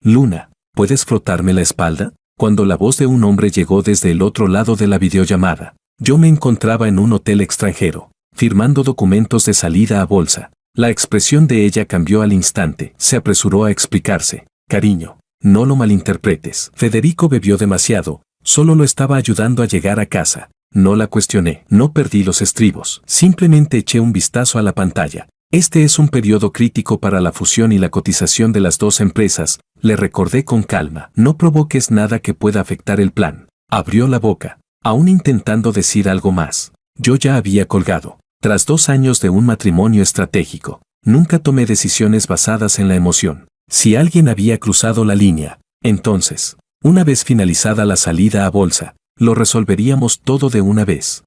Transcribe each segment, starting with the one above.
Luna, ¿puedes frotarme la espalda? Cuando la voz de un hombre llegó desde el otro lado de la videollamada, yo me encontraba en un hotel extranjero, firmando documentos de salida a bolsa. La expresión de ella cambió al instante. Se apresuró a explicarse. Cariño, no lo malinterpretes. Federico bebió demasiado, solo lo estaba ayudando a llegar a casa. No la cuestioné, no perdí los estribos. Simplemente eché un vistazo a la pantalla. Este es un periodo crítico para la fusión y la cotización de las dos empresas, le recordé con calma. No provoques nada que pueda afectar el plan. Abrió la boca, aún intentando decir algo más. Yo ya había colgado. Tras 2 años de un matrimonio estratégico, nunca tomé decisiones basadas en la emoción. Si alguien había cruzado la línea, entonces, una vez finalizada la salida a bolsa, lo resolveríamos todo de una vez.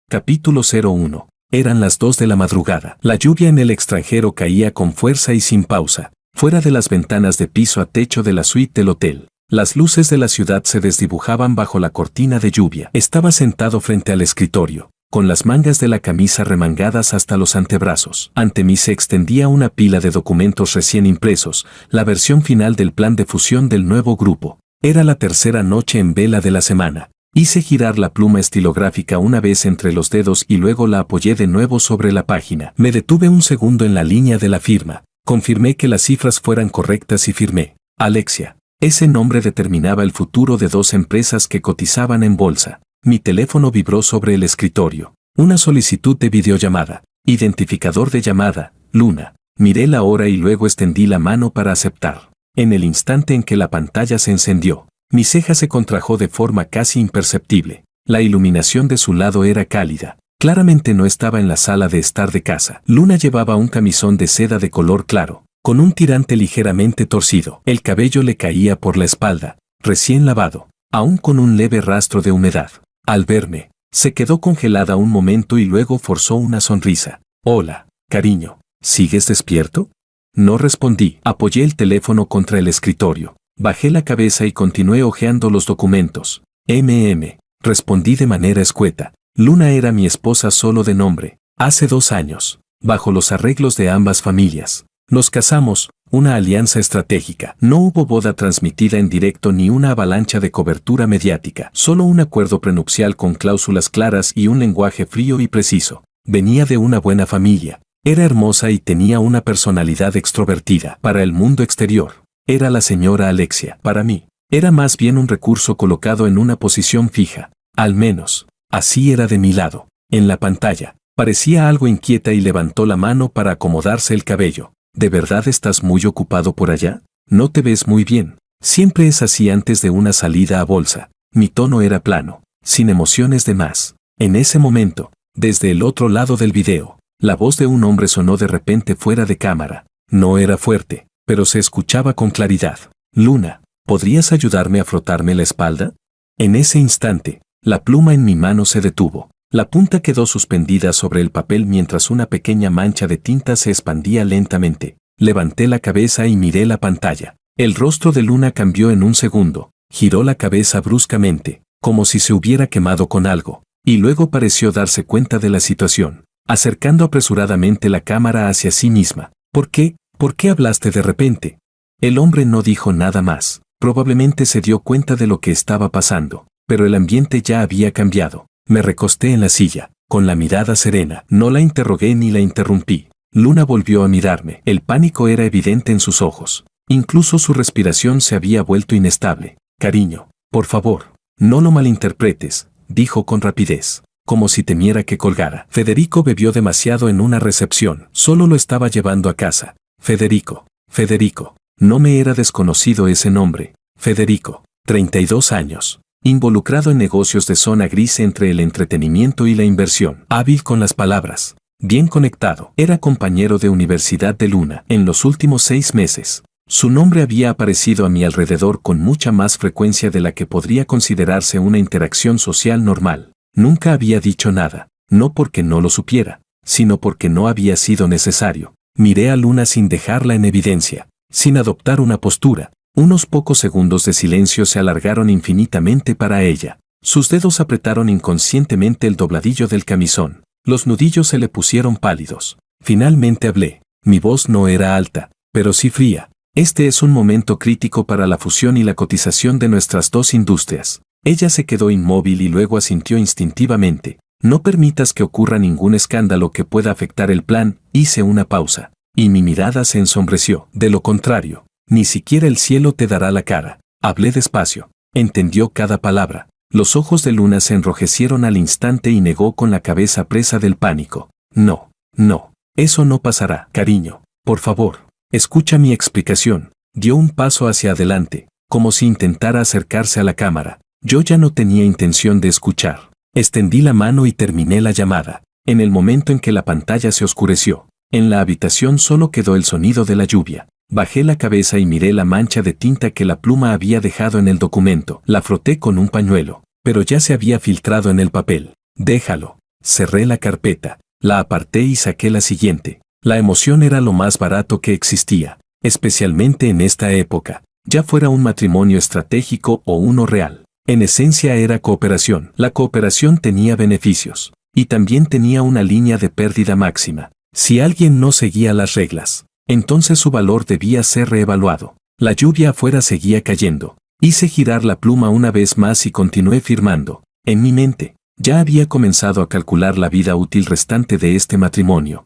Capítulo 01. Eran las 2 de la madrugada. La lluvia en el extranjero caía con fuerza y sin pausa, fuera de las ventanas de piso a techo de la suite del hotel. Las luces de la ciudad se desdibujaban bajo la cortina de lluvia. Estaba sentado frente al escritorio, con las mangas de la camisa remangadas hasta los antebrazos. Ante mí se extendía una pila de documentos recién impresos, la versión final del plan de fusión del nuevo grupo. Era la tercera noche en vela de la semana. Hice girar la pluma estilográfica una vez entre los dedos y luego la apoyé de nuevo sobre la página. Me detuve un segundo en la línea de la firma. Confirmé que las cifras fueran correctas y firmé. Alexia. Ese nombre determinaba el futuro de 2 empresas que cotizaban en bolsa. Mi teléfono vibró sobre el escritorio. Una solicitud de videollamada. Identificador de llamada, Luna. Miré la hora y luego extendí la mano para aceptar. En el instante en que la pantalla se encendió, mi ceja se contrajo de forma casi imperceptible. La iluminación de su lado era cálida. Claramente no estaba en la sala de estar de casa. Luna llevaba un camisón de seda de color claro, con un tirante ligeramente torcido. El cabello le caía por la espalda, recién lavado, aún con un leve rastro de humedad. Al verme, se quedó congelada un momento y luego forzó una sonrisa. Hola, cariño, ¿sigues despierto? No respondí. Apoyé el teléfono contra el escritorio. Bajé la cabeza y continué hojeando los documentos. Respondí de manera escueta. Luna era mi esposa solo de nombre. Hace 2 años, bajo los arreglos de ambas familias. Nos casamos, una alianza estratégica. No hubo boda transmitida en directo ni una avalancha de cobertura mediática. Solo un acuerdo prenupcial con cláusulas claras y un lenguaje frío y preciso. Venía de una buena familia. Era hermosa y tenía una personalidad extrovertida. Para el mundo exterior, era la señora Alexia. Para mí, era más bien un recurso colocado en una posición fija. Al menos, así era de mi lado. En la pantalla, parecía algo inquieta y levantó la mano para acomodarse el cabello. ¿De verdad estás muy ocupado por allá? No te ves muy bien. Siempre es así antes de una salida a bolsa. Mi tono era plano, sin emociones de más. En ese momento, desde el otro lado del video, la voz de un hombre sonó de repente fuera de cámara. No era fuerte, pero se escuchaba con claridad. Luna, ¿podrías ayudarme a frotarme la espalda? En ese instante, la pluma en mi mano se detuvo. La punta quedó suspendida sobre el papel mientras una pequeña mancha de tinta se expandía lentamente. Levanté la cabeza y miré la pantalla. El rostro de Luna cambió en un segundo. Giró la cabeza bruscamente, como si se hubiera quemado con algo, y luego pareció darse cuenta de la situación, acercando apresuradamente la cámara hacia sí misma. ¿Por qué? ¿Por qué hablaste de repente? El hombre no dijo nada más. Probablemente se dio cuenta de lo que estaba pasando, pero el ambiente ya había cambiado. Me recosté en la silla, con la mirada serena. No la interrogué ni la interrumpí. Luna volvió a mirarme. El pánico era evidente en sus ojos. Incluso su respiración se había vuelto inestable. Cariño, por favor, no lo malinterpretes, dijo con rapidez, como si temiera que colgara. Federico bebió demasiado en una recepción. Solo lo estaba llevando a casa. Federico. No me era desconocido ese nombre. Federico, 32 años. Involucrado en negocios de zona gris entre el entretenimiento y la inversión. Hábil con las palabras. Bien conectado. Era compañero de universidad de Luna. En los últimos 6 meses, su nombre había aparecido a mi alrededor con mucha más frecuencia de la que podría considerarse una interacción social normal. Nunca había dicho nada, no porque no lo supiera, sino porque no había sido necesario. Miré a Luna sin dejarla en evidencia, sin adoptar una postura. Unos pocos segundos de silencio se alargaron infinitamente para ella. Sus dedos apretaron inconscientemente el dobladillo del camisón. Los nudillos se le pusieron pálidos. Finalmente hablé. Mi voz no era alta, pero sí fría. Este es un momento crítico para la fusión y la cotización de nuestras dos industrias. Ella se quedó inmóvil y luego asintió instintivamente. No permitas que ocurra ningún escándalo que pueda afectar el plan. Hice una pausa, y mi mirada se ensombreció. De lo contrario, ni siquiera el cielo te dará la cara. Hablé despacio. Entendió cada palabra. Los ojos de Luna se enrojecieron al instante y negó con la cabeza presa del pánico. No, eso no pasará, cariño. Por favor, escucha mi explicación. Dio un paso hacia adelante, como si intentara acercarse a la cámara. Yo ya no tenía intención de escuchar. Extendí la mano y terminé la llamada. En el momento en que la pantalla se oscureció, en la habitación solo quedó el sonido de la lluvia. Bajé la cabeza y miré la mancha de tinta que la pluma había dejado en el documento. La froté con un pañuelo, pero ya se había filtrado en el papel. Déjalo. Cerré la carpeta, la aparté y saqué la siguiente. La emoción era lo más barato que existía, especialmente en esta época, ya fuera un matrimonio estratégico o uno real. En esencia era cooperación. La cooperación tenía beneficios, y también tenía una línea de pérdida máxima. Si alguien no seguía las reglas, entonces su valor debía ser reevaluado. La lluvia afuera seguía cayendo. Hice girar la pluma una vez más y continué firmando. En mi mente, ya había comenzado a calcular la vida útil restante de este matrimonio.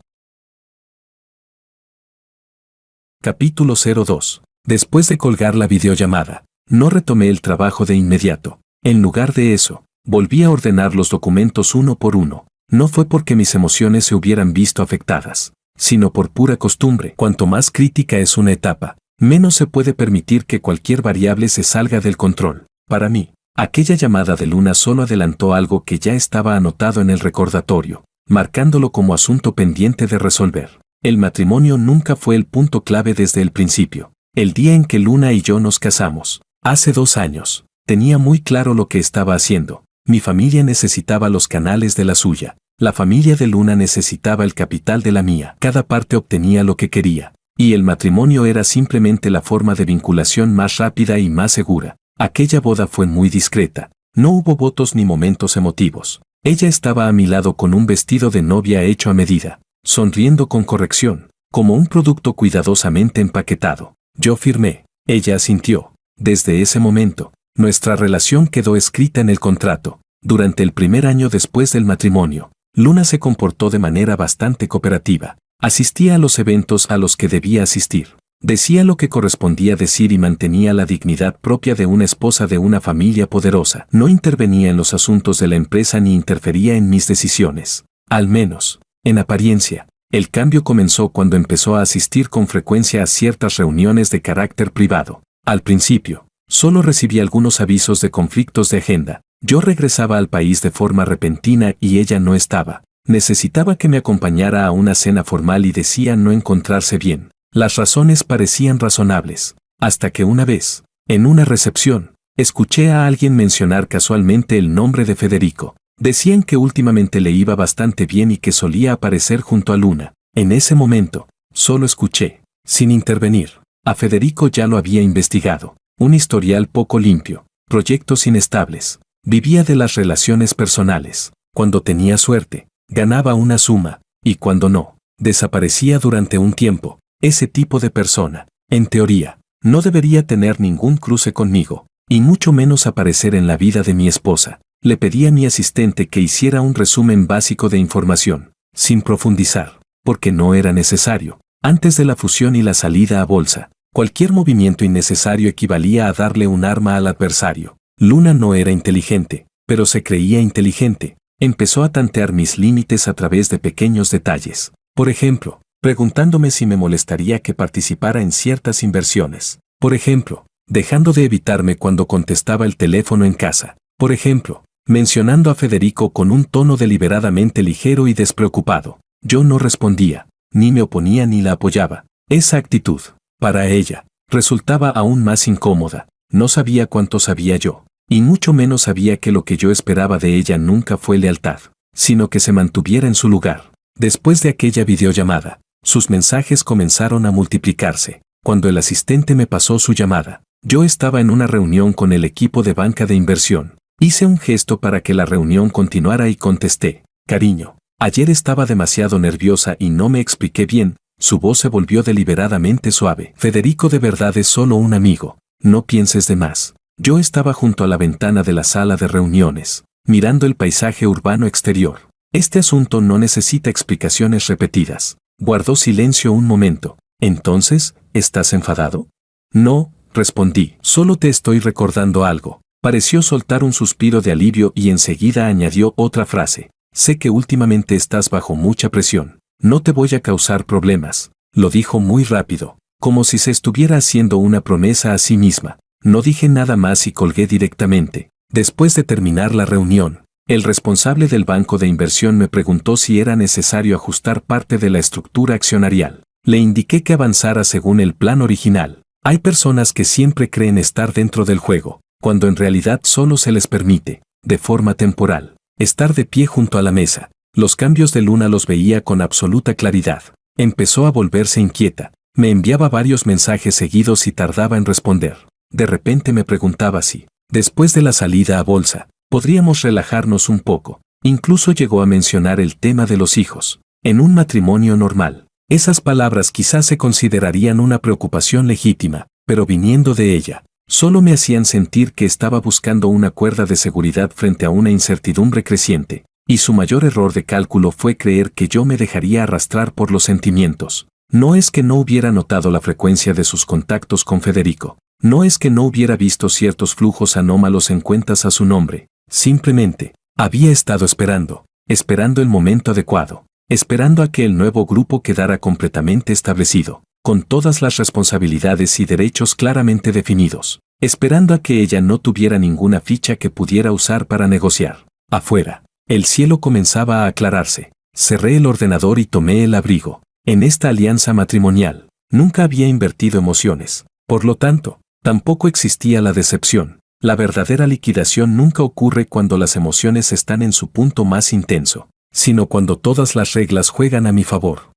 Capítulo 02. Después de colgar la videollamada, no retomé el trabajo de inmediato. En lugar de eso, volví a ordenar los documentos uno por uno. No fue porque mis emociones se hubieran visto afectadas, sino por pura costumbre. Cuanto más crítica es una etapa, menos se puede permitir que cualquier variable se salga del control. Para mí, aquella llamada de Luna solo adelantó algo que ya estaba anotado en el recordatorio, marcándolo como asunto pendiente de resolver. El matrimonio nunca fue el punto clave desde el principio. El día en que Luna y yo nos casamos, hace 2 años, tenía muy claro lo que estaba haciendo. Mi familia necesitaba los canales de la suya. La familia de Luna necesitaba el capital de la mía. Cada parte obtenía lo que quería. Y el matrimonio era simplemente la forma de vinculación más rápida y más segura. Aquella boda fue muy discreta. No hubo votos ni momentos emotivos. Ella estaba a mi lado con un vestido de novia hecho a medida, sonriendo con corrección, como un producto cuidadosamente empaquetado. Yo firmé. Ella asintió. Desde ese momento, nuestra relación quedó escrita en el contrato. Durante el primer año después del matrimonio, Luna se comportó de manera bastante cooperativa. Asistía a los eventos a los que debía asistir. Decía lo que correspondía decir y mantenía la dignidad propia de una esposa de una familia poderosa. No intervenía en los asuntos de la empresa ni interfería en mis decisiones. Al menos, en apariencia. El cambio comenzó cuando empezó a asistir con frecuencia a ciertas reuniones de carácter privado. Al principio, solo recibí algunos avisos de conflictos de agenda. Yo regresaba al país de forma repentina y ella no estaba. Necesitaba que me acompañara a una cena formal y decía no encontrarse bien. Las razones parecían razonables, hasta que una vez, en una recepción, escuché a alguien mencionar casualmente el nombre de Federico. Decían que últimamente le iba bastante bien y que solía aparecer junto a Luna. En ese momento, solo escuché, sin intervenir. A Federico ya lo había investigado. Un historial poco limpio, proyectos inestables. Vivía de las relaciones personales. Cuando tenía suerte, ganaba una suma, y cuando no, desaparecía durante un tiempo. Ese tipo de persona, en teoría, no debería tener ningún cruce conmigo, y mucho menos aparecer en la vida de mi esposa. Le pedí a mi asistente que hiciera un resumen básico de información, sin profundizar, porque no era necesario. Antes de la fusión y la salida a bolsa, cualquier movimiento innecesario equivalía a darle un arma al adversario. Luna no era inteligente, pero se creía inteligente. Empezó a tantear mis límites a través de pequeños detalles. Por ejemplo, preguntándome si me molestaría que participara en ciertas inversiones. Por ejemplo, dejando de evitarme cuando contestaba el teléfono en casa. Por ejemplo, mencionando a Federico con un tono deliberadamente ligero y despreocupado. Yo no respondía, ni me oponía ni la apoyaba. Esa actitud, para ella, resultaba aún más incómoda. No sabía cuánto sabía yo, y mucho menos sabía que lo que yo esperaba de ella nunca fue lealtad, sino que se mantuviera en su lugar. Después de aquella videollamada, sus mensajes comenzaron a multiplicarse. Cuando el asistente me pasó su llamada, yo estaba en una reunión con el equipo de banca de inversión. Hice un gesto para que la reunión continuara y contesté, cariño, ayer estaba demasiado nerviosa y no me expliqué bien, Su voz se volvió deliberadamente suave. Federico de verdad es solo un amigo. No pienses de más. Yo estaba junto a la ventana de la sala de reuniones, mirando el paisaje urbano exterior. Este asunto no necesita explicaciones repetidas. Guardó silencio un momento. Entonces, ¿estás enfadado? No, respondí. Solo te estoy recordando algo. Pareció soltar un suspiro de alivio y enseguida añadió otra frase. Sé que últimamente estás bajo mucha presión. No te voy a causar problemas. Lo dijo muy rápido, como si se estuviera haciendo una promesa a sí misma. No dije nada más y colgué directamente. Después de terminar la reunión, el responsable del banco de inversión me preguntó si era necesario ajustar parte de la estructura accionarial. Le indiqué que avanzara según el plan original. Hay personas que siempre creen estar dentro del juego, cuando en realidad solo se les permite, de forma temporal, estar de pie junto a la mesa. Los cambios de Luna los veía con absoluta claridad. Empezó a volverse inquieta. Me enviaba varios mensajes seguidos y tardaba en responder. De repente me preguntaba si, después de la salida a bolsa, podríamos relajarnos un poco. Incluso llegó a mencionar el tema de los hijos. En un matrimonio normal, esas palabras quizás se considerarían una preocupación legítima, pero viniendo de ella, solo me hacían sentir que estaba buscando una cuerda de seguridad frente a una incertidumbre creciente, y su mayor error de cálculo fue creer que yo me dejaría arrastrar por los sentimientos. No es que no hubiera notado la frecuencia de sus contactos con Federico, no es que no hubiera visto ciertos flujos anómalos en cuentas a su nombre, simplemente, había estado esperando el momento adecuado, esperando a que el nuevo grupo quedara completamente establecido, con todas las responsabilidades y derechos claramente definidos, esperando a que ella no tuviera ninguna ficha que pudiera usar para negociar. Afuera, el cielo comenzaba a aclararse. Cerré el ordenador y tomé el abrigo. En esta alianza matrimonial, nunca había invertido emociones. Por lo tanto, tampoco existía la decepción. La verdadera liquidación nunca ocurre cuando las emociones están en su punto más intenso, sino cuando todas las reglas juegan a mi favor.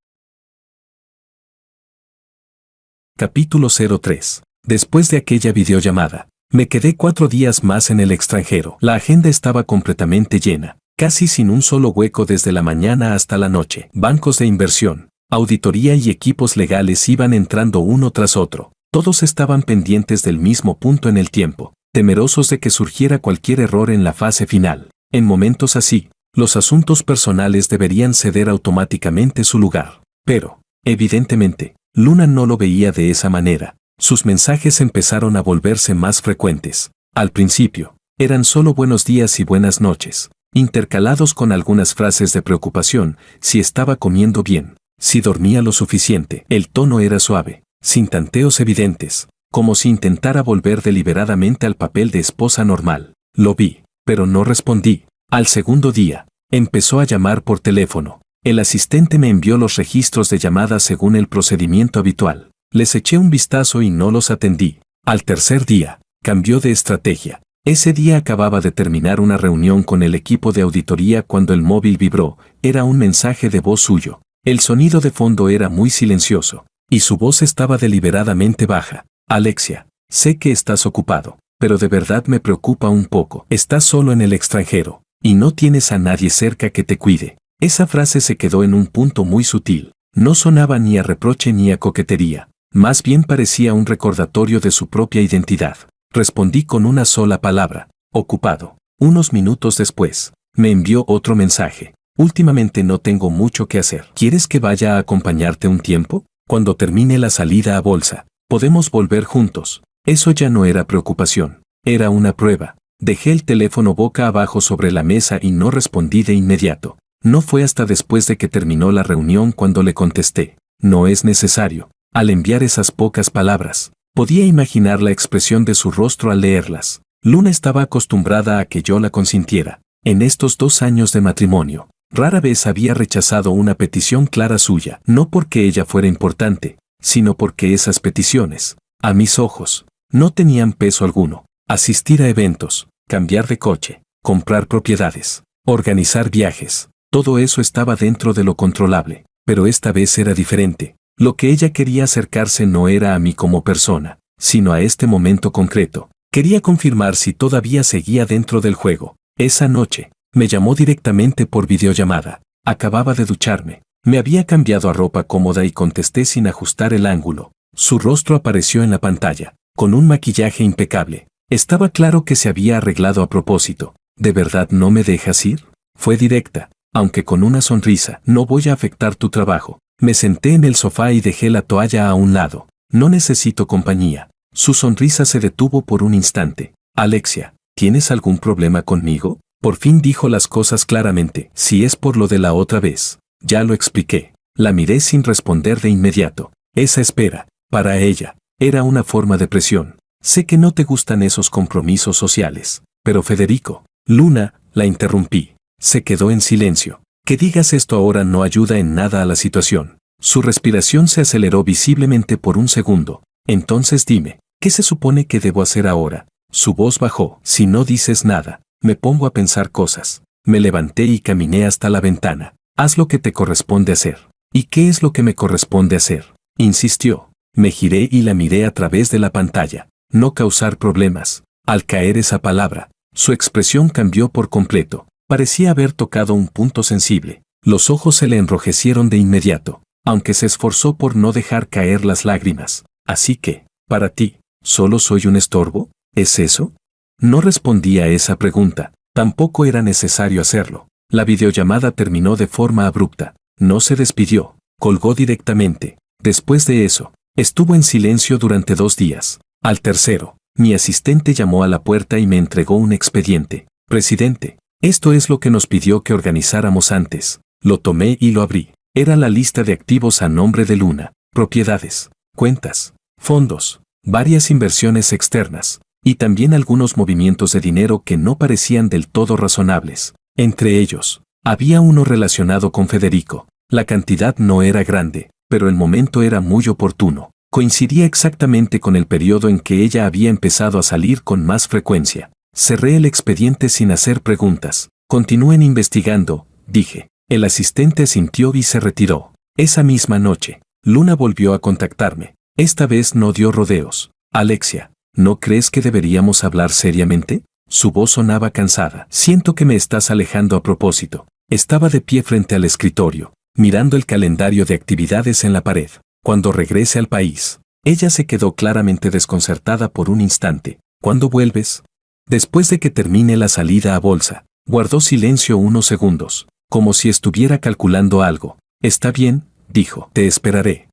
Capítulo 03. Después de aquella videollamada, me quedé 4 días más en el extranjero. La agenda estaba completamente llena, casi sin un solo hueco desde la mañana hasta la noche. Bancos de inversión, auditoría y equipos legales iban entrando uno tras otro. Todos estaban pendientes del mismo punto en el tiempo, temerosos de que surgiera cualquier error en la fase final. En momentos así, los asuntos personales deberían ceder automáticamente su lugar. Pero, evidentemente, Luna no lo veía de esa manera. Sus mensajes empezaron a volverse más frecuentes. Al principio, eran solo buenos días y buenas noches, intercalados con algunas frases de preocupación, si estaba comiendo bien, si dormía lo suficiente. El tono era suave, sin tanteos evidentes, como si intentara volver deliberadamente al papel de esposa normal. Lo vi, pero no respondí. Al segundo día, empezó a llamar por teléfono. El asistente me envió los registros de llamadas según el procedimiento habitual. Les eché un vistazo y no los atendí. Al tercer día, cambió de estrategia. Ese día acababa de terminar una reunión con el equipo de auditoría cuando el móvil vibró. Era un mensaje de voz suyo. El sonido de fondo era muy silencioso, y su voz estaba deliberadamente baja. Alexia, sé que estás ocupado, pero de verdad me preocupa un poco. Estás solo en el extranjero, y no tienes a nadie cerca que te cuide. Esa frase se quedó en un punto muy sutil. No sonaba ni a reproche ni a coquetería. Más bien parecía un recordatorio de su propia identidad. Respondí con una sola palabra: ocupado. Unos minutos después, me envió otro mensaje. Últimamente no tengo mucho que hacer. ¿Quieres que vaya a acompañarte un tiempo? Cuando termine la salida a bolsa, podemos volver juntos. Eso ya no era preocupación. Era una prueba. Dejé el teléfono boca abajo sobre la mesa y no respondí de inmediato. No fue hasta después de que terminó la reunión cuando le contesté: no es necesario. Al enviar esas pocas palabras, podía imaginar la expresión de su rostro al leerlas. Luna estaba acostumbrada a que yo la consintiera. En estos 2 años de matrimonio, rara vez había rechazado una petición clara suya, no porque ella fuera importante, sino porque esas peticiones, a mis ojos, no tenían peso alguno. Asistir a eventos, cambiar de coche, comprar propiedades, organizar viajes. Todo eso estaba dentro de lo controlable, pero esta vez era diferente. Lo que ella quería acercarse no era a mí como persona, sino a este momento concreto. Quería confirmar si todavía seguía dentro del juego. Esa noche, me llamó directamente por videollamada. Acababa de ducharme, Me había cambiado a ropa cómoda y contesté sin ajustar el ángulo. Su rostro apareció en la pantalla, con un maquillaje impecable. Estaba claro que se había arreglado a propósito. ¿De verdad no me dejas ir? Fue directa, aunque con una sonrisa. No voy a afectar tu trabajo. Me senté en el sofá y dejé la toalla a un lado. No necesito compañía. Su sonrisa se detuvo por un instante. Alexia, ¿tienes algún problema conmigo? Por fin dijo las cosas claramente. Si es por lo de la otra vez. Ya lo expliqué. La miré sin responder de inmediato. Esa espera, para ella, era una forma de presión. Sé que no te gustan esos compromisos sociales. Pero Federico, Luna, la interrumpí. Se quedó en silencio. Que digas esto ahora no ayuda en nada a la situación. Su respiración se aceleró visiblemente por un segundo. Entonces dime, ¿qué se supone que debo hacer ahora? Su voz bajó. Si no dices nada, me pongo a pensar cosas. Me levanté y caminé hasta la ventana. Haz lo que te corresponde hacer. ¿Y qué es lo que me corresponde hacer? Insistió. Me giré y la miré a través de la pantalla. No causar problemas. Al caer esa palabra, su expresión cambió por completo. Parecía haber tocado un punto sensible. Los ojos se le enrojecieron de inmediato, aunque se esforzó por no dejar caer las lágrimas. Así que, para ti, ¿solo soy un estorbo? ¿Es eso? No respondí a esa pregunta. Tampoco era necesario hacerlo. La videollamada terminó de forma abrupta. No se despidió. Colgó directamente. Después de eso, estuvo en silencio durante 2 días. Al tercero, mi asistente llamó a la puerta y me entregó un expediente. Presidente, esto es lo que nos pidió que organizáramos antes. Lo tomé y lo abrí. Era la lista de activos a nombre de Luna, propiedades, cuentas, fondos, varias inversiones externas, y también algunos movimientos de dinero que no parecían del todo razonables. Entre ellos, había uno relacionado con Federico. La cantidad no era grande, pero el momento era muy oportuno. Coincidía exactamente con el periodo en que ella había empezado a salir con más frecuencia. Cerré el expediente sin hacer preguntas. Continúen investigando, dije. El asistente asintió y se retiró. Esa misma noche, Luna volvió a contactarme. Esta vez no dio rodeos. Alexia, ¿no crees que deberíamos hablar seriamente? Su voz sonaba cansada. Siento que me estás alejando a propósito. Estaba de pie frente al escritorio, mirando el calendario de actividades en la pared. Cuando regrese al país. Ella se quedó claramente desconcertada por un instante. ¿Cuándo vuelves? Después de que termine la salida a bolsa. Guardó silencio unos segundos, como si estuviera calculando algo. Está bien, dijo. Te esperaré.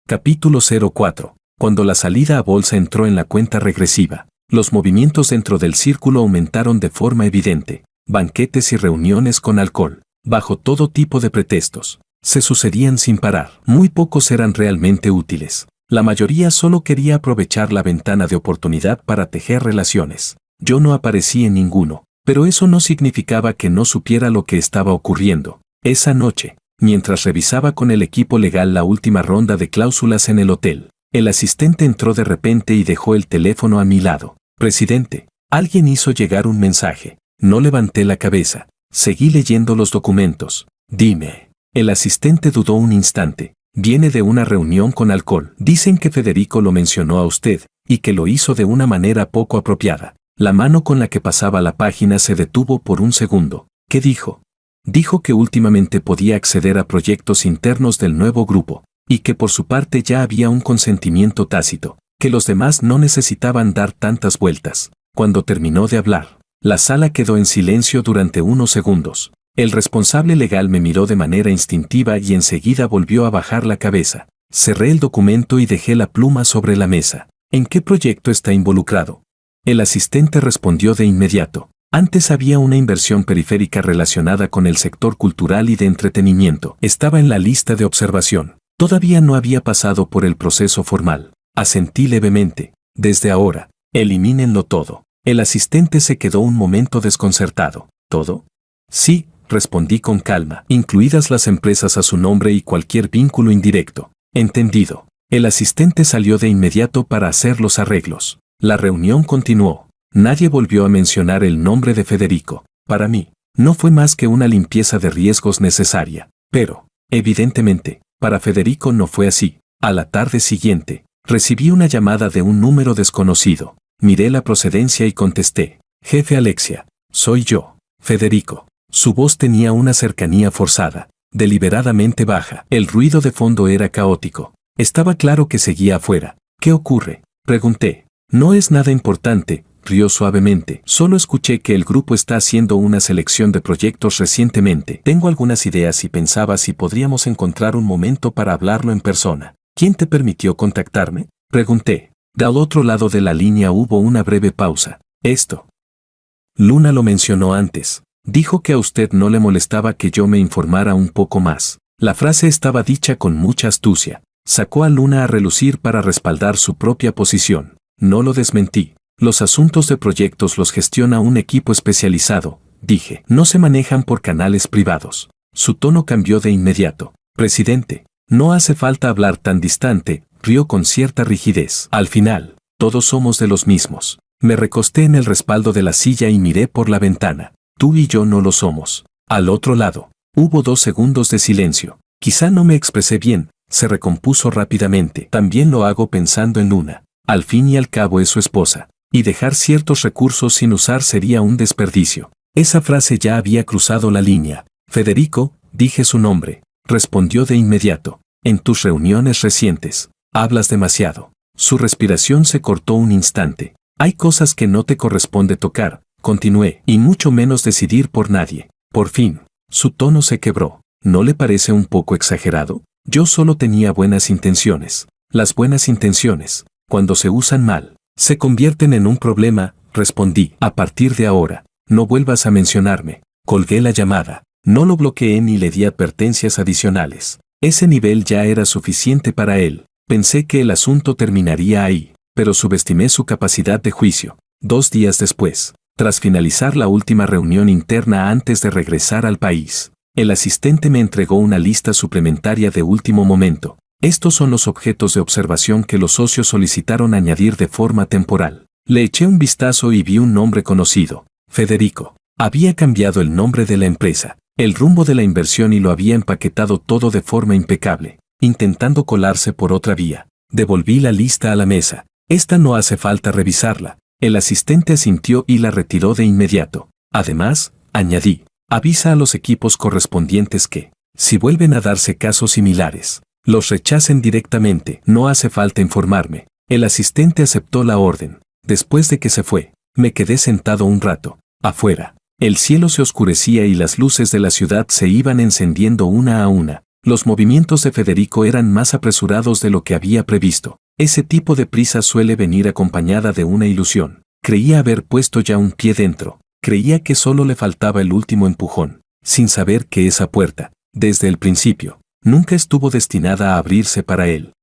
Capítulo 04. Cuando la salida a bolsa entró en la cuenta regresiva, los movimientos dentro del círculo aumentaron de forma evidente. Banquetes y reuniones con alcohol, bajo todo tipo de pretextos, se sucedían sin parar. Muy pocos eran realmente útiles. La mayoría solo quería aprovechar la ventana de oportunidad para tejer relaciones. Yo no aparecí en ninguno, pero eso no significaba que no supiera lo que estaba ocurriendo. Esa noche, mientras revisaba con el equipo legal la última ronda de cláusulas en el hotel, el asistente entró de repente y dejó el teléfono a mi lado. Presidente, alguien hizo llegar un mensaje. No levanté la cabeza. Seguí leyendo los documentos. Dime. El asistente dudó un instante. Viene de una reunión con alcohol. Dicen que Federico lo mencionó a usted, y que lo hizo de una manera poco apropiada. La mano con la que pasaba la página se detuvo por un segundo. ¿Qué dijo? Dijo que últimamente podía acceder a proyectos internos del nuevo grupo, y que por su parte ya había un consentimiento tácito, que los demás no necesitaban dar tantas vueltas. Cuando terminó de hablar, la sala quedó en silencio durante unos segundos. El responsable legal me miró de manera instintiva y enseguida volvió a bajar la cabeza. Cerré el documento y dejé la pluma sobre la mesa. ¿En qué proyecto está involucrado? El asistente respondió de inmediato. Antes había una inversión periférica relacionada con el sector cultural y de entretenimiento. Estaba en la lista de observación. Todavía no había pasado por el proceso formal. Asentí levemente. Desde ahora, elimínenlo todo. El asistente se quedó un momento desconcertado. ¿Todo? Sí, respondí con calma, incluidas las empresas a su nombre y cualquier vínculo indirecto. Entendido. El asistente salió de inmediato para hacer los arreglos. La reunión continuó. Nadie volvió a mencionar el nombre de Federico. Para mí, no fue más que una limpieza de riesgos necesaria. Pero, evidentemente, para Federico no fue así. A la tarde siguiente, recibí una llamada de un número desconocido. Miré la procedencia y contesté. Jefe Alexia, soy yo, Federico. Su voz tenía una cercanía forzada, deliberadamente baja. El ruido de fondo era caótico. Estaba claro que seguía afuera. ¿Qué ocurre?, pregunté. No es nada importante, rió suavemente. Solo escuché que el grupo está haciendo una selección de proyectos recientemente. Tengo algunas ideas y pensaba si podríamos encontrar un momento para hablarlo en persona. ¿Quién te permitió contactarme?, pregunté. Del otro lado de la línea hubo una breve pausa. Esto. Luna lo mencionó antes. Dijo que a usted no le molestaba que yo me informara un poco más. La frase estaba dicha con mucha astucia. Sacó a Luna a relucir para respaldar su propia posición. No lo desmentí. Los asuntos de proyectos los gestiona un equipo especializado, dije. No se manejan por canales privados. Su tono cambió de inmediato. Presidente, no hace falta hablar tan distante, rió con cierta rigidez. Al final, todos somos de los mismos. Me recosté en el respaldo de la silla y miré por la ventana. Tú y yo no lo somos. Al otro lado, hubo 2 segundos de silencio. Quizá no me expresé bien, se recompuso rápidamente. También lo hago pensando en Luna. Al fin y al cabo es su esposa. Y dejar ciertos recursos sin usar sería un desperdicio. Esa frase ya había cruzado la línea. Federico, dije su nombre. Respondió de inmediato. En tus reuniones recientes, hablas demasiado. Su respiración se cortó un instante. Hay cosas que no te corresponde tocar, continué, y mucho menos decidir por nadie. Por fin, su tono se quebró. ¿No le parece un poco exagerado? Yo solo tenía buenas intenciones. Las buenas intenciones, cuando se usan mal, se convierten en un problema, respondí. A partir de ahora, no vuelvas a mencionarme. Colgué la llamada. No lo bloqueé ni le di advertencias adicionales. Ese nivel ya era suficiente para él. Pensé que el asunto terminaría ahí, pero subestimé su capacidad de juicio. 2 días después, tras finalizar la última reunión interna antes de regresar al país, el asistente me entregó una lista suplementaria de último momento. Estos son los objetos de observación que los socios solicitaron añadir de forma temporal. Le eché un vistazo y vi un nombre conocido. Federico. Había cambiado el nombre de la empresa, el rumbo de la inversión y lo había empaquetado todo de forma impecable, intentando colarse por otra vía. Devolví la lista a la mesa. Esta no hace falta revisarla. El asistente asintió y la retiró de inmediato. Además, añadí, avisa a los equipos correspondientes que, si vuelven a darse casos similares, los rechacen directamente. No hace falta informarme. El asistente aceptó la orden. Después de que se fue, me quedé sentado un rato. Afuera, el cielo se oscurecía y las luces de la ciudad se iban encendiendo una a una. Los movimientos de Federico eran más apresurados de lo que había previsto. Ese tipo de prisa suele venir acompañada de una ilusión. Creía haber puesto ya un pie dentro. Creía que solo le faltaba el último empujón, sin saber que esa puerta, desde el principio, nunca estuvo destinada a abrirse para él.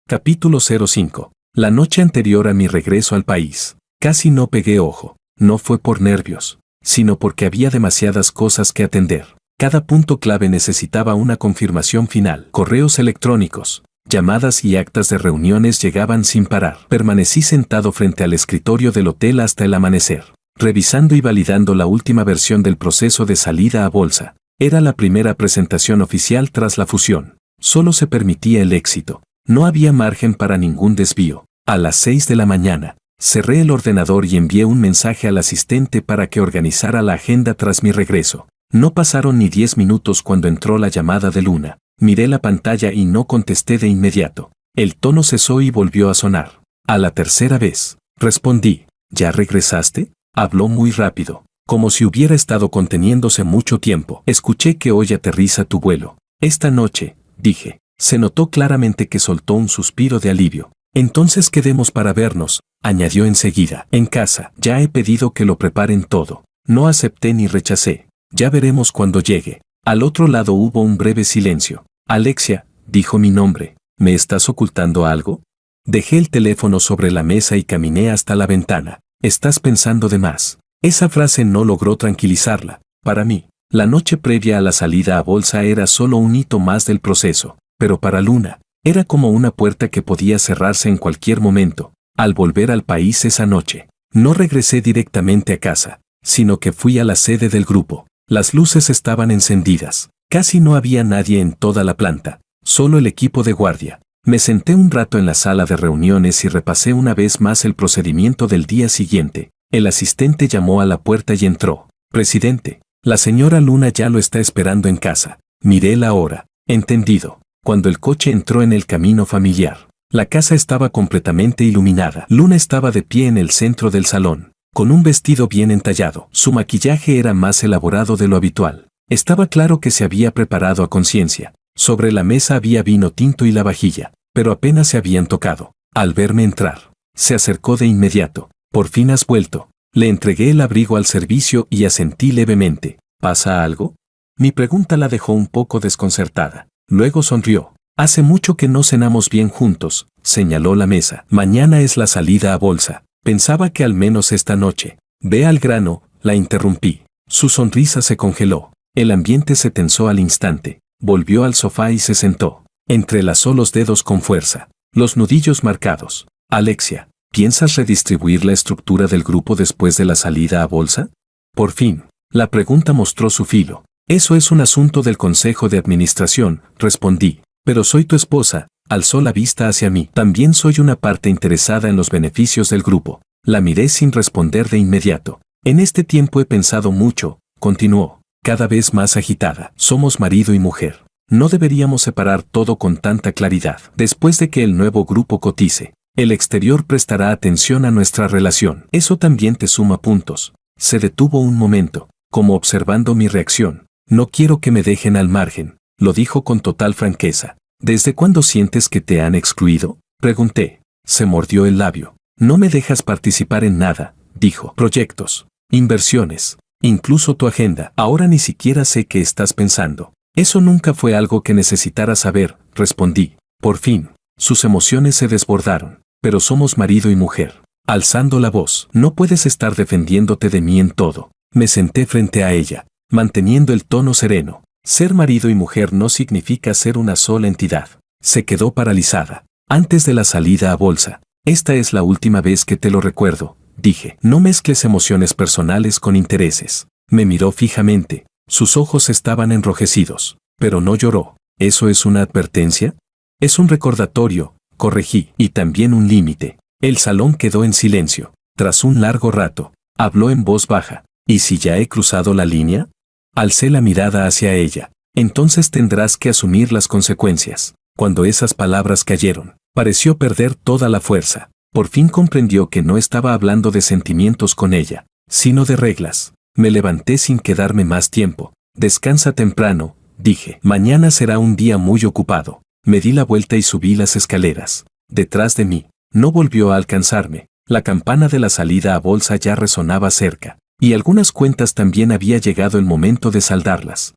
Capítulo 05. La noche anterior a mi regreso al país, casi no pegué ojo. No fue por nervios, sino porque había demasiadas cosas que atender. Cada punto clave necesitaba una confirmación final. Correos electrónicos, llamadas y actas de reuniones llegaban sin parar. Permanecí sentado frente al escritorio del hotel hasta el amanecer, revisando y validando la última versión del proceso de salida a bolsa. Era la primera presentación oficial tras la fusión. Solo se permitía el éxito. No había margen para ningún desvío. A las 6 de la mañana, cerré el ordenador y envié un mensaje al asistente para que organizara la agenda tras mi regreso. No pasaron ni 10 minutos cuando entró la llamada de Luna. Miré la pantalla y no contesté de inmediato. El tono cesó y volvió a sonar. A la tercera vez, respondí. ¿Ya regresaste? Habló muy rápido, como si hubiera estado conteniéndose mucho tiempo. Escuché que hoy aterriza tu vuelo. Esta noche, dije. Se notó claramente que soltó un suspiro de alivio. Entonces quedemos para vernos, añadió enseguida. En casa, ya he pedido que lo preparen todo. No acepté ni rechacé. Ya veremos cuando llegue. Al otro lado hubo un breve silencio. Alexia, dijo mi nombre. ¿Me estás ocultando algo? Dejé el teléfono sobre la mesa y caminé hasta la ventana. Estás pensando de más. Esa frase no logró tranquilizarla. Para mí, la noche previa a la salida a bolsa era solo un hito más del proceso. Pero para Luna, era como una puerta que podía cerrarse en cualquier momento. Al volver al país esa noche, no regresé directamente a casa, sino que fui a la sede del grupo. Las luces estaban encendidas. Casi no había nadie en toda la planta, solo el equipo de guardia. Me senté un rato en la sala de reuniones y repasé una vez más el procedimiento del día siguiente. El asistente llamó a la puerta y entró. Presidente, la señora Luna ya lo está esperando en casa. Miré la hora. Entendido. Cuando el coche entró en el camino familiar, la casa estaba completamente iluminada. Luna estaba de pie en el centro del salón, con un vestido bien entallado. Su maquillaje era más elaborado de lo habitual. Estaba claro que se había preparado a conciencia. Sobre la mesa había vino tinto y la vajilla, pero apenas se habían tocado. Al verme entrar, se acercó de inmediato. «Por fin has vuelto». Le entregué el abrigo al servicio y asentí levemente. «¿Pasa algo?». Mi pregunta la dejó un poco desconcertada. Luego sonrió. «Hace mucho que no cenamos bien juntos», señaló la mesa. «Mañana es la salida a bolsa. Pensaba que al menos esta noche». «Ve al grano», la interrumpí. Su sonrisa se congeló. El ambiente se tensó al instante. Volvió al sofá y se sentó. Entrelazó los dedos con fuerza, los nudillos marcados. «Alexia, ¿piensas redistribuir la estructura del grupo después de la salida a bolsa?». Por fin, la pregunta mostró su filo. «Eso es un asunto del Consejo de Administración», respondí. «Pero soy tu esposa», alzó la vista hacia mí. «También soy una parte interesada en los beneficios del grupo». La miré sin responder de inmediato. «En este tiempo he pensado mucho», continuó, cada vez más agitada. «Somos marido y mujer. No deberíamos separar todo con tanta claridad. Después de que el nuevo grupo cotice, el exterior prestará atención a nuestra relación. Eso también te suma puntos». Se detuvo un momento, como observando mi reacción. «No quiero que me dejen al margen», lo dijo con total franqueza. «¿Desde cuándo sientes que te han excluido?», pregunté. Se mordió el labio. «No me dejas participar en nada», dijo. «Proyectos, inversiones, incluso tu agenda. Ahora ni siquiera sé qué estás pensando». «Eso nunca fue algo que necesitara saber», respondí. Por fin, sus emociones se desbordaron. «Pero somos marido y mujer». Alzando la voz. «No puedes estar defendiéndote de mí en todo». Me senté frente a ella, manteniendo el tono sereno. «Ser marido y mujer no significa ser una sola entidad». Se quedó paralizada. «Antes de la salida a bolsa. Esta es la última vez que te lo recuerdo», dije. «No mezcles emociones personales con intereses». Me miró fijamente. Sus ojos estaban enrojecidos, pero no lloró. ¿Eso es una advertencia? «Es un recordatorio», corregí, «y también un límite». El salón quedó en silencio. Tras un largo rato, habló en voz baja. «¿Y si ya he cruzado la línea?». Alcé la mirada hacia ella. «Entonces tendrás que asumir las consecuencias». Cuando esas palabras cayeron, pareció perder toda la fuerza. Por fin comprendió que no estaba hablando de sentimientos con ella, sino de reglas. Me levanté sin quedarme más tiempo. «Descansa temprano», dije. «Mañana será un día muy ocupado». Me di la vuelta y subí las escaleras. Detrás de mí, no volvió a alcanzarme. La campana de la salida a bolsa ya resonaba cerca, y algunas cuentas también había llegado el momento de saldarlas.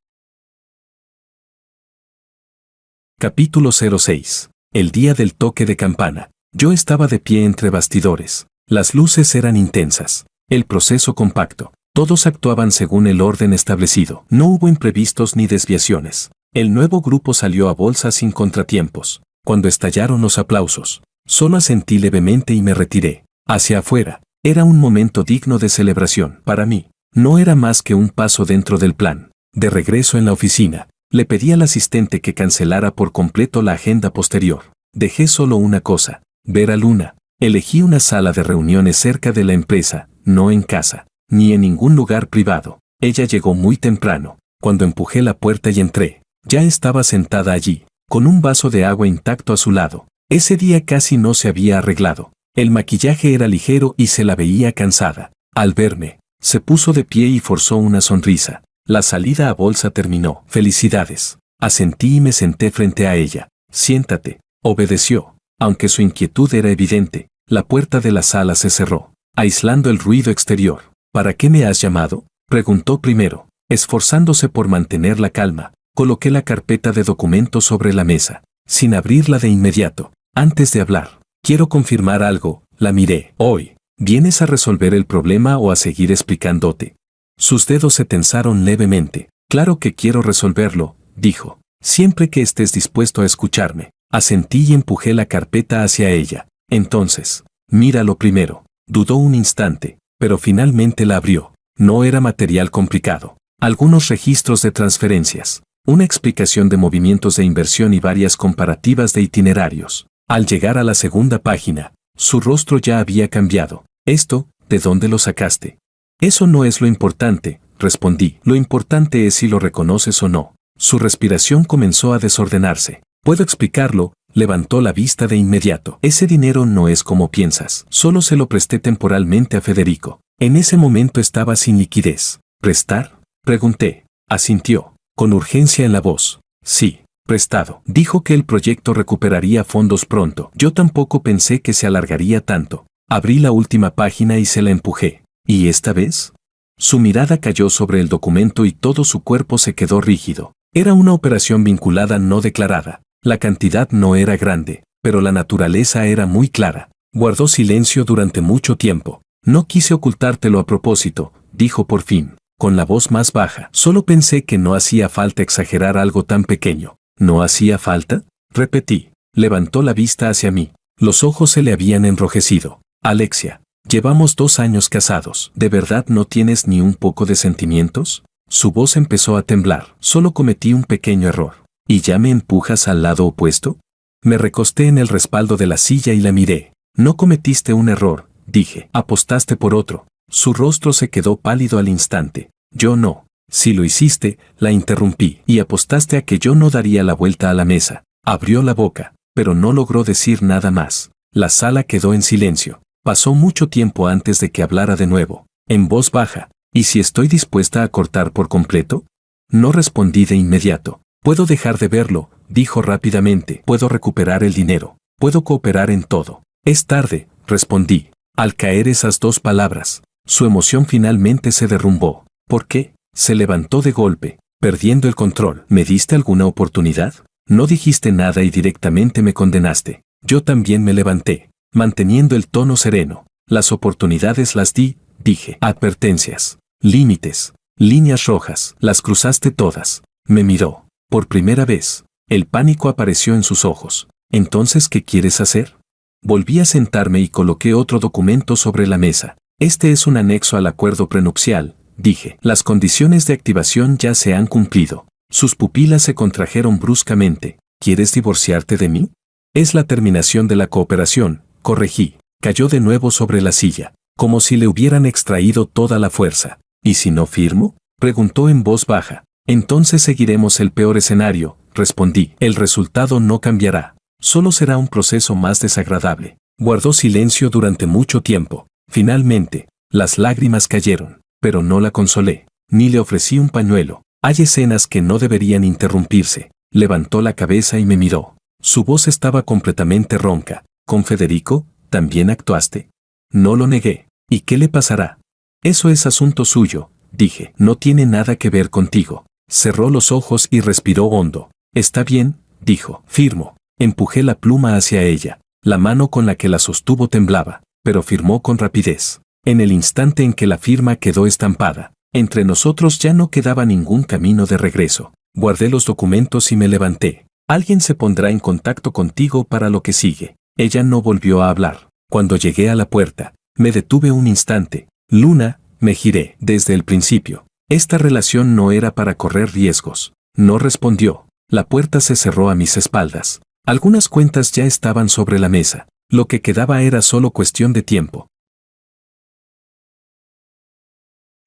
Capítulo 06. El día del toque de campana. Yo estaba de pie entre bastidores. Las luces eran intensas. El proceso compacto. Todos actuaban según el orden establecido. No hubo imprevistos ni desviaciones. El nuevo grupo salió a bolsa sin contratiempos. Cuando estallaron los aplausos, solo asentí levemente y me retiré. Hacia afuera, era un momento digno de celebración. Para mí, no era más que un paso dentro del plan. De regreso en la oficina, le pedí al asistente que cancelara por completo la agenda posterior. Dejé solo una cosa: ver a Luna. Elegí una sala de reuniones cerca de la empresa, no en casa, ni en ningún lugar privado. Ella llegó muy temprano. Cuando empujé la puerta y entré, ya estaba sentada allí, con un vaso de agua intacto a su lado. Ese día casi no se había arreglado. El maquillaje era ligero y se la veía cansada. Al verme, se puso de pie y forzó una sonrisa. La salida a bolsa terminó. «Felicidades». Asentí y me senté frente a ella. «Siéntate», obedeció. Aunque su inquietud era evidente, la puerta de la sala se cerró, aislando el ruido exterior. «¿Para qué me has llamado?», preguntó primero. Esforzándose por mantener la calma, coloqué la carpeta de documentos sobre la mesa, sin abrirla de inmediato. Antes de hablar, «Quiero confirmar algo», la miré. «Hoy, ¿vienes a resolver el problema o a seguir explicándote?». Sus dedos se tensaron levemente. «Claro que quiero resolverlo», dijo. «Siempre que estés dispuesto a escucharme». Asentí y empujé la carpeta hacia ella. «Entonces, míralo primero». Dudó un instante, pero finalmente la abrió. No era material complicado. Algunos registros de transferencias, una explicación de movimientos de inversión y varias comparativas de itinerarios. Al llegar a la segunda página, su rostro ya había cambiado. «Esto», ¿De dónde lo sacaste? Eso no es lo importante, respondí. Lo importante es si lo reconoces o no. Su respiración comenzó a desordenarse. ¿Puedo explicarlo? Levantó la vista de inmediato. Ese dinero no es como piensas. Solo se lo presté temporalmente a Federico. En ese momento estaba sin liquidez. ¿Prestar? Pregunté. Asintió, con urgencia en la voz. Sí, prestado. Dijo que el proyecto recuperaría fondos pronto. Yo tampoco pensé que se alargaría tanto. Abrí la última página y se la empujé. ¿Y esta vez? Su mirada cayó sobre el documento y todo su cuerpo se quedó rígido. Era una operación vinculada no declarada. La cantidad no era grande, pero la naturaleza era muy clara. Guardó silencio durante mucho tiempo. No quise ocultártelo a propósito, dijo por fin, con la voz más baja. Solo pensé que no hacía falta exagerar algo tan pequeño. ¿No hacía falta? Repetí. Levantó la vista hacia mí. Los ojos se le habían enrojecido. Alexia, llevamos 2 años casados. ¿De verdad no tienes ni un poco de sentimientos? Su voz empezó a temblar. Solo cometí un pequeño error. ¿Y ya me empujas al lado opuesto? Me recosté en el respaldo de la silla y la miré. No cometiste un error, dije. Apostaste por otro. Su rostro se quedó pálido al instante. Yo no. Si lo hiciste, la interrumpí. Y apostaste a que yo no daría la vuelta a la mesa. Abrió la boca, pero no logró decir nada más. La sala quedó en silencio. Pasó mucho tiempo antes de que hablara de nuevo, en voz baja. ¿Y si estoy dispuesta a cortar por completo? No respondí de inmediato. Puedo dejar de verlo, dijo rápidamente. Puedo recuperar el dinero. Puedo cooperar en todo. Es tarde, respondí. Al caer esas 2 palabras, su emoción finalmente se derrumbó. ¿Por qué? Se levantó de golpe, perdiendo el control. ¿Me diste alguna oportunidad? No dijiste nada y directamente me condenaste. Yo también me levanté, manteniendo el tono sereno. Las oportunidades las di, dije. Advertencias, límites, líneas rojas. Las cruzaste todas. Me miró. Por primera vez, el pánico apareció en sus ojos. ¿Entonces qué quieres hacer? Volví a sentarme y coloqué otro documento sobre la mesa. Este es un anexo al acuerdo prenupcial, dije. Las condiciones de activación ya se han cumplido. Sus pupilas se contrajeron bruscamente. ¿Quieres divorciarte de mí? Es la terminación de la cooperación, corregí. Cayó de nuevo sobre la silla, como si le hubieran extraído toda la fuerza. ¿Y si no firmo? Preguntó en voz baja. Entonces seguiremos el peor escenario, respondí. El resultado no cambiará. Solo será un proceso más desagradable. Guardó silencio durante mucho tiempo. Finalmente, las lágrimas cayeron, pero no la consolé, ni le ofrecí un pañuelo. Hay escenas que no deberían interrumpirse. Levantó la cabeza y me miró. Su voz estaba completamente ronca. ¿Con Federico, también actuaste? No lo negué. ¿Y qué le pasará? Eso es asunto suyo, dije. No tiene nada que ver contigo. Cerró los ojos y respiró hondo. Está bien, dijo. Firmo. Empujé la pluma hacia ella. La mano con la que la sostuvo temblaba, pero firmó con rapidez. En el instante en que la firma quedó estampada, entre nosotros ya no quedaba ningún camino de regreso. Guardé los documentos y me levanté. Alguien se pondrá en contacto contigo para lo que sigue. Ella no volvió a hablar. Cuando llegué a la puerta, me detuve un instante. Luna, me giré. Desde el principio, esta relación no era para correr riesgos. No respondió. La puerta se cerró a mis espaldas. Algunas cuentas ya estaban sobre la mesa. Lo que quedaba era solo cuestión de tiempo.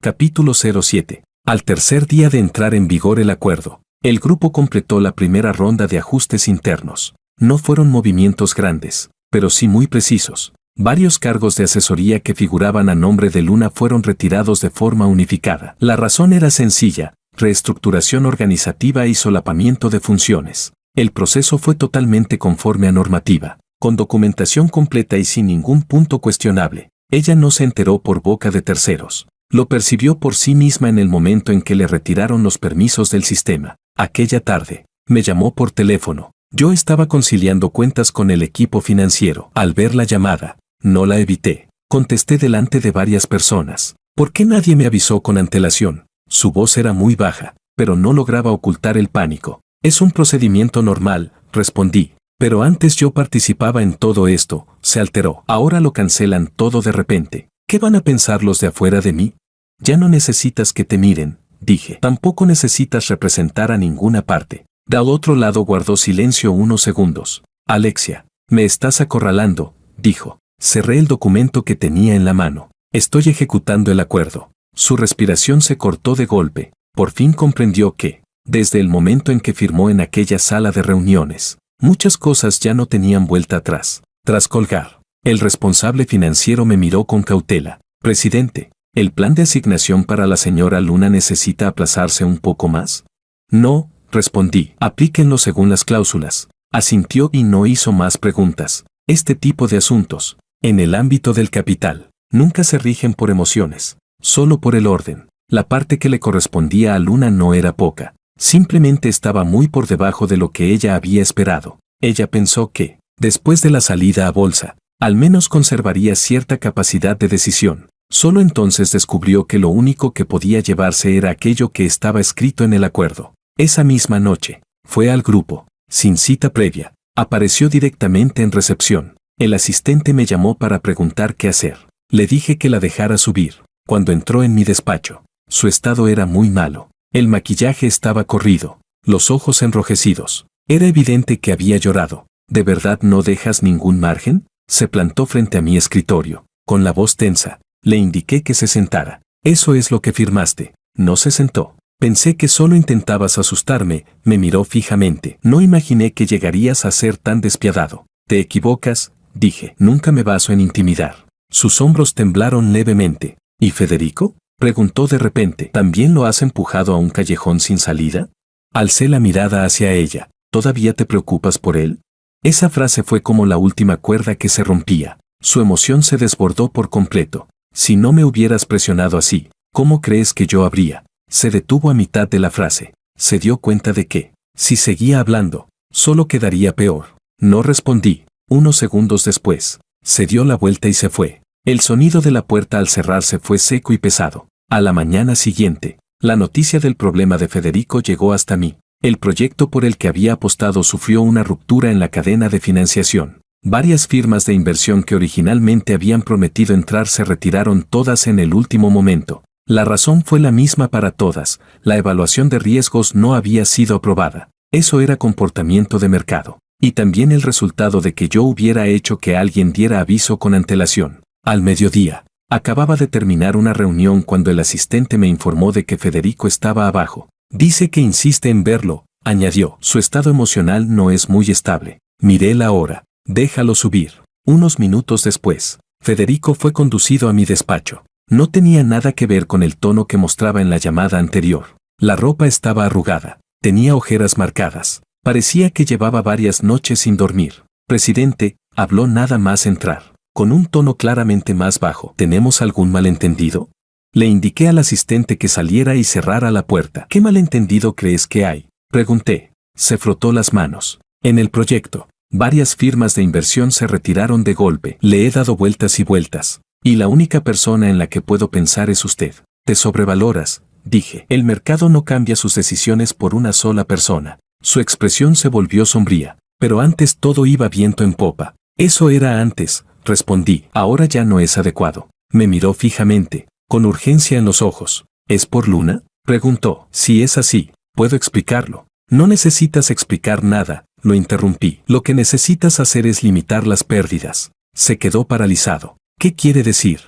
Capítulo 07. Al tercer día de entrar en vigor el acuerdo, el grupo completó la primera ronda de ajustes internos. No fueron movimientos grandes, pero sí muy precisos. Varios cargos de asesoría que figuraban a nombre de Luna fueron retirados de forma unificada. La razón era sencilla: reestructuración organizativa y solapamiento de funciones. El proceso fue totalmente conforme a normativa, con documentación completa y sin ningún punto cuestionable. Ella no se enteró por boca de terceros. Lo percibió por sí misma en el momento en que le retiraron los permisos del sistema. Aquella tarde, me llamó por teléfono. Yo estaba conciliando cuentas con el equipo financiero. Al ver la llamada, no la evité. Contesté delante de varias personas. ¿Por qué nadie me avisó con antelación? Su voz era muy baja, pero no lograba ocultar el pánico. Es un procedimiento normal, respondí. Pero antes yo participaba en todo esto. Se alteró. Ahora lo cancelan todo de repente. ¿Qué van a pensar los de afuera de mí? Ya no necesitas que te miren, dije. Tampoco necesitas representar a ninguna parte. Del otro lado guardó silencio unos segundos. Alexia, me estás acorralando, dijo. Cerré el documento que tenía en la mano. Estoy ejecutando el acuerdo. Su respiración se cortó de golpe. Por fin comprendió que, desde el momento en que firmó en aquella sala de reuniones, muchas cosas ya no tenían vuelta atrás. Tras colgar, el responsable financiero me miró con cautela. Presidente, ¿el plan de asignación para la señora Luna necesita aplazarse un poco más? No, respondí. Aplíquenlo según las cláusulas. Asintió y no hizo más preguntas. Este tipo de asuntos, en el ámbito del capital, nunca se rigen por emociones, solo por el orden. La parte que le correspondía a Luna no era poca. Simplemente estaba muy por debajo de lo que ella había esperado. Ella pensó que, después de la salida a bolsa, al menos conservaría cierta capacidad de decisión. Solo entonces descubrió que lo único que podía llevarse era aquello que estaba escrito en el acuerdo. Esa misma noche, fue al grupo, sin cita previa. Apareció directamente en recepción. El asistente me llamó para preguntar qué hacer. Le dije que la dejara subir. Cuando entró en mi despacho, su estado era muy malo. El maquillaje estaba corrido, los ojos enrojecidos. Era evidente que había llorado. ¿De verdad no dejas ningún margen? Se plantó frente a mi escritorio. Con la voz tensa, le indiqué que se sentara. Eso es lo que firmaste. No se sentó. Pensé que solo intentabas asustarme, me miró fijamente. No imaginé que llegarías a ser tan despiadado. Te equivocas, dije. Nunca me baso en intimidar. Sus hombros temblaron levemente. ¿Y Federico?, preguntó de repente. ¿También lo has empujado a un callejón sin salida? Alcé la mirada hacia ella. ¿Todavía te preocupas por él? Esa frase fue como la última cuerda que se rompía. Su emoción se desbordó por completo. Si no me hubieras presionado así, ¿cómo crees que yo habría? Se detuvo a mitad de la frase. Se dio cuenta de que, si seguía hablando, solo quedaría peor. No respondí. Unos segundos después, se dio la vuelta y se fue. El sonido de la puerta al cerrarse fue seco y pesado. A la mañana siguiente, la noticia del problema de Federico llegó hasta mí. El proyecto por el que había apostado sufrió una ruptura en la cadena de financiación. Varias firmas de inversión que originalmente habían prometido entrar se retiraron todas en el último momento. La razón fue la misma para todas: la evaluación de riesgos no había sido aprobada. Eso era comportamiento de mercado. Y también el resultado de que yo hubiera hecho que alguien diera aviso con antelación. Al mediodía, acababa de terminar una reunión cuando el asistente me informó de que Federico estaba abajo. Dice que insiste en verlo, añadió. Su estado emocional no es muy estable. Miré la hora. Déjalo subir. Unos minutos después, Federico fue conducido a mi despacho. No tenía nada que ver con el tono que mostraba en la llamada anterior. La ropa estaba arrugada, tenía ojeras marcadas. Parecía que llevaba varias noches sin dormir. Presidente, habló nada más entrar, con un tono claramente más bajo. ¿Tenemos algún malentendido? Le indiqué al asistente que saliera y cerrara la puerta. ¿Qué malentendido crees que hay?, pregunté. Se frotó las manos. En el proyecto, varias firmas de inversión se retiraron de golpe. Le he dado vueltas y vueltas, y la única persona en la que puedo pensar es usted. Te sobrevaloras, dije. El mercado no cambia sus decisiones por una sola persona. Su expresión se volvió sombría. Pero antes todo iba viento en popa. Eso era antes, respondí. Ahora ya no es adecuado. Me miró fijamente, con urgencia en los ojos. ¿Es por Luna?, preguntó. Si es así, puedo explicarlo. No necesitas explicar nada, lo interrumpí. Lo que necesitas hacer es limitar las pérdidas. Se quedó paralizado. ¿Qué quiere decir?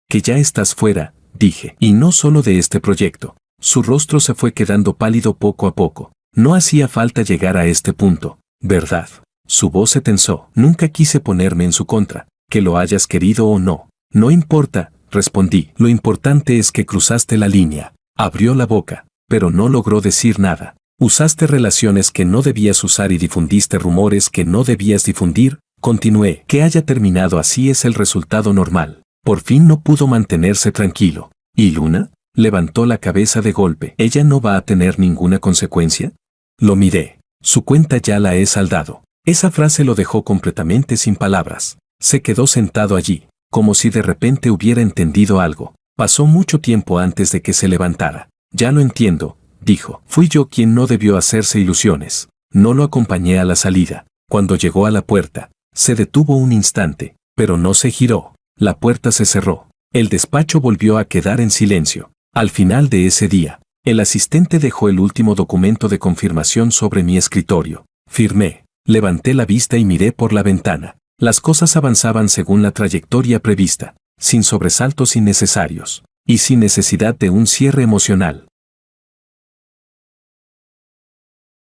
Que ya estás fuera, dije. Y no solo de este proyecto. Su rostro se fue quedando pálido poco a poco. No hacía falta llegar a este punto, ¿verdad? Su voz se tensó. Nunca quise ponerme en su contra, que lo hayas querido o no. No importa, respondí. Lo importante es que cruzaste la línea. Abrió la boca, pero no logró decir nada. Usaste relaciones que no debías usar y difundiste rumores que no debías difundir, continué. Que haya terminado así es el resultado normal. Por fin no pudo mantenerse tranquilo. ¿Y Luna? Levantó la cabeza de golpe. ¿Ella no va a tener ninguna consecuencia? Lo miré. Su cuenta ya la he saldado. Esa frase lo dejó completamente sin palabras. Se quedó sentado allí, como si de repente hubiera entendido algo. Pasó mucho tiempo antes de que se levantara. Ya lo entiendo, dijo. Fui yo quien no debió hacerse ilusiones. No lo acompañé a la salida. Cuando llegó a la puerta, se detuvo un instante, pero no se giró. La puerta se cerró. El despacho volvió a quedar en silencio. Al final de ese día, el asistente dejó el último documento de confirmación sobre mi escritorio. Firmé, levanté la vista y miré por la ventana. Las cosas avanzaban según la trayectoria prevista. sin sobresaltos innecesarios, y sin necesidad de un cierre emocional.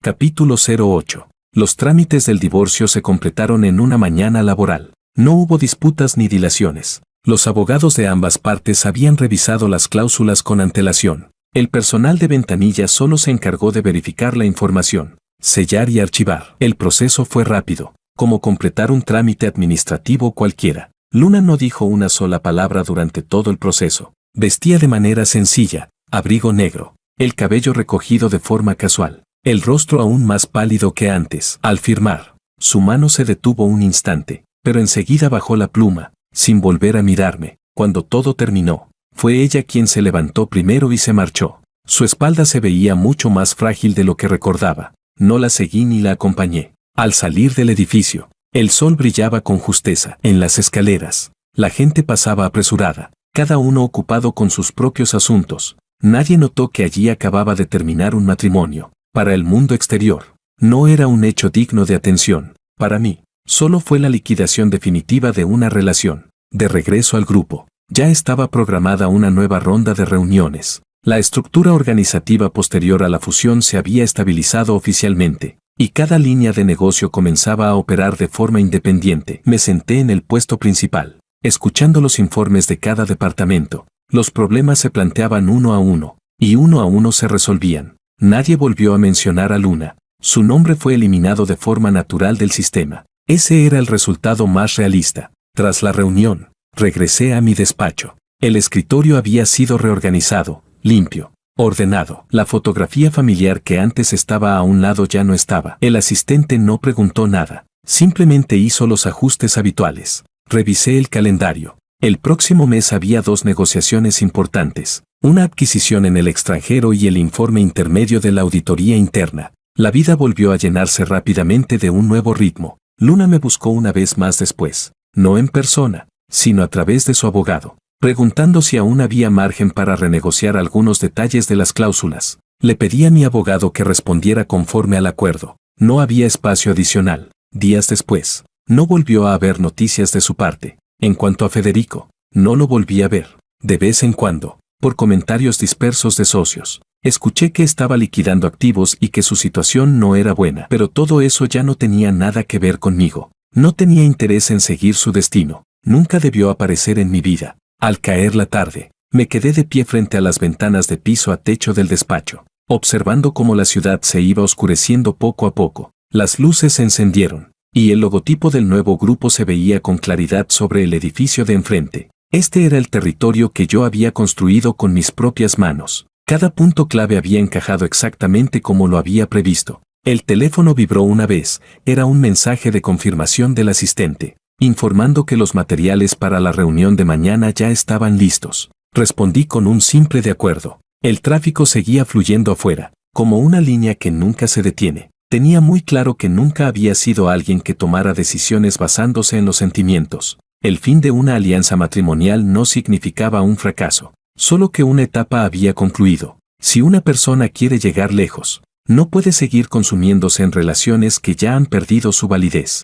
Capítulo 08. Los trámites del divorcio se completaron en una mañana laboral. No hubo disputas ni dilaciones. Los abogados de ambas partes habían revisado las cláusulas con antelación. El personal de Ventanilla solo se encargó de verificar la información, sellar y archivar. El proceso fue rápido, como completar un trámite administrativo cualquiera. Luna no dijo una sola palabra durante todo el proceso. Vestía de manera sencilla, abrigo negro, el cabello recogido de forma casual, el rostro aún más pálido que antes. Al firmar, su mano se detuvo un instante, pero enseguida bajó la pluma, sin volver a mirarme. Cuando todo terminó, fue ella quien se levantó primero y se marchó. Su espalda se veía mucho más frágil de lo que recordaba. No la seguí ni la acompañé. Al salir del edificio, el sol brillaba con justeza en las escaleras. La gente pasaba apresurada, cada uno ocupado con sus propios asuntos. Nadie notó que allí acababa de terminar un matrimonio. Para el mundo exterior, no era un hecho digno de atención. Para mí, solo fue la liquidación definitiva de una relación. De regreso al grupo, ya estaba programada una nueva ronda de reuniones. La estructura organizativa posterior a la fusión se había estabilizado oficialmente, y cada línea de negocio comenzaba a operar de forma independiente. Me senté en el puesto principal, escuchando los informes de cada departamento. Los problemas se planteaban uno a uno se resolvían. Nadie volvió a mencionar a Luna. Su nombre fue eliminado de forma natural del sistema. Ese era el resultado más realista. Tras la reunión, regresé a mi despacho. El escritorio había sido reorganizado, limpio, ordenado. La fotografía familiar que antes estaba a un lado ya no estaba. El asistente no preguntó nada, simplemente hizo los ajustes habituales. Revisé el calendario. El próximo mes había 2 negociaciones importantes, una adquisición en el extranjero y el informe intermedio de la auditoría interna. La vida volvió a llenarse rápidamente de un nuevo ritmo. Luna me buscó una vez más después, no en persona, sino a través de su abogado, preguntando si aún había margen para renegociar algunos detalles de las cláusulas. Le pedí a mi abogado que respondiera conforme al acuerdo. No había espacio adicional. Días después, no volvió a haber noticias de su parte. En cuanto a Federico, no lo volví a ver. De vez en cuando, por comentarios dispersos de socios, escuché que estaba liquidando activos y que su situación no era buena. Pero todo eso ya no tenía nada que ver conmigo. No tenía interés en seguir su destino. Nunca debió aparecer en mi vida. Al caer la tarde, me quedé de pie frente a las ventanas de piso a techo del despacho, observando cómo la ciudad se iba oscureciendo poco a poco. Las luces se encendieron, y el logotipo del nuevo grupo se veía con claridad sobre el edificio de enfrente. Este era el territorio que yo había construido con mis propias manos. Cada punto clave había encajado exactamente como lo había previsto. El teléfono vibró una vez. Era un mensaje de confirmación del asistente, informando que los materiales para la reunión de mañana ya estaban listos. Respondí con un simple de acuerdo. El tráfico seguía fluyendo afuera, como una línea que nunca se detiene. Tenía muy claro que nunca había sido alguien que tomara decisiones basándose en los sentimientos. El fin de una alianza matrimonial no significaba un fracaso, solo que una etapa había concluido. Si una persona quiere llegar lejos, no puede seguir consumiéndose en relaciones que ya han perdido su validez.